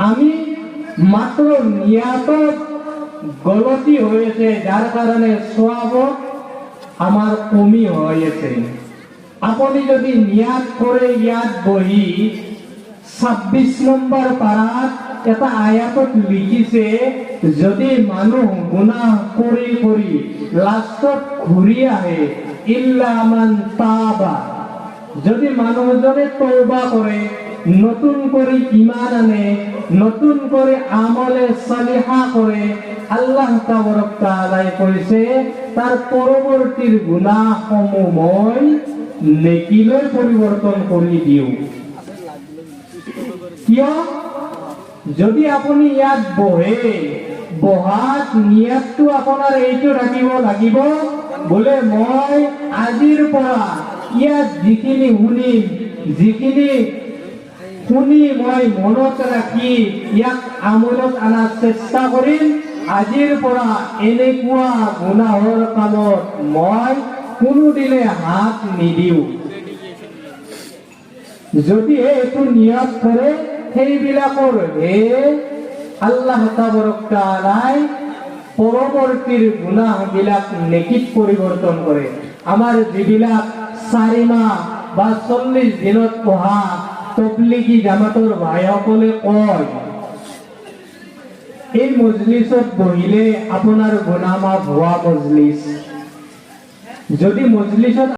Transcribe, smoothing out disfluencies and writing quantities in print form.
আমি মাত্র নিয়াতত গলতি হয়েছে, যার কারণে সওয়াবত আমার কমি হয়েছে। আপনি যদি নিয়াত করে ইয়াত বহি 26 নম্বর পারাত এটা আয়াতত লিখিছে, যদি মানুহ গুনাহ কৰি কৰি লাষ্টত ঘূৰি আহে, ইল্লা মান তাবা, যদি মানুহজনে তওবা কৰে, নতুন করে ঈমান আনে, নতুন করে আমলে সালিহা করে, আল্লাহ তাবারক তাআলাই কৈছে তার পরবর্তীর গুনাহসমূহ মই নেকিলৈ পরিবর্তন কৰি দিও। কিয়? যদি আপুনি ইয়াত বহে, বহাত নিয়তটো আপোনাৰ এইটো ৰাখিব লাগিব, বোলে মই আজিৰ পৰা ইয়াত যিখিনি শুনিম, যিখিনি শুনি মই মনত ৰাখি ইয়াক আমলত আনাৰ চেষ্টা কৰিম, আজিৰ পৰা এনেকুৱা গুনাহৰ কামত মই কোনোদিনে হাত নিদিও। যদিহে এইটো নিয়ত কৰে, সেইবিলাকৰ হে আল্লাহ তাবাৰক তাআলাই পৰৱৰ্তীৰ গুনাহবিলাক নেকিত পৰিৱৰ্তন কৰে। আমাৰ যিবিলাক 4 মাহ বা 40 দিনত পঢ়া তবলিগী জামাতৰ ভাইসকলে কয়, এই মজলিছত বহিলে আপোনাৰ গুনাহ মাফ হোৱা মজলিছ। যদি মজলিছত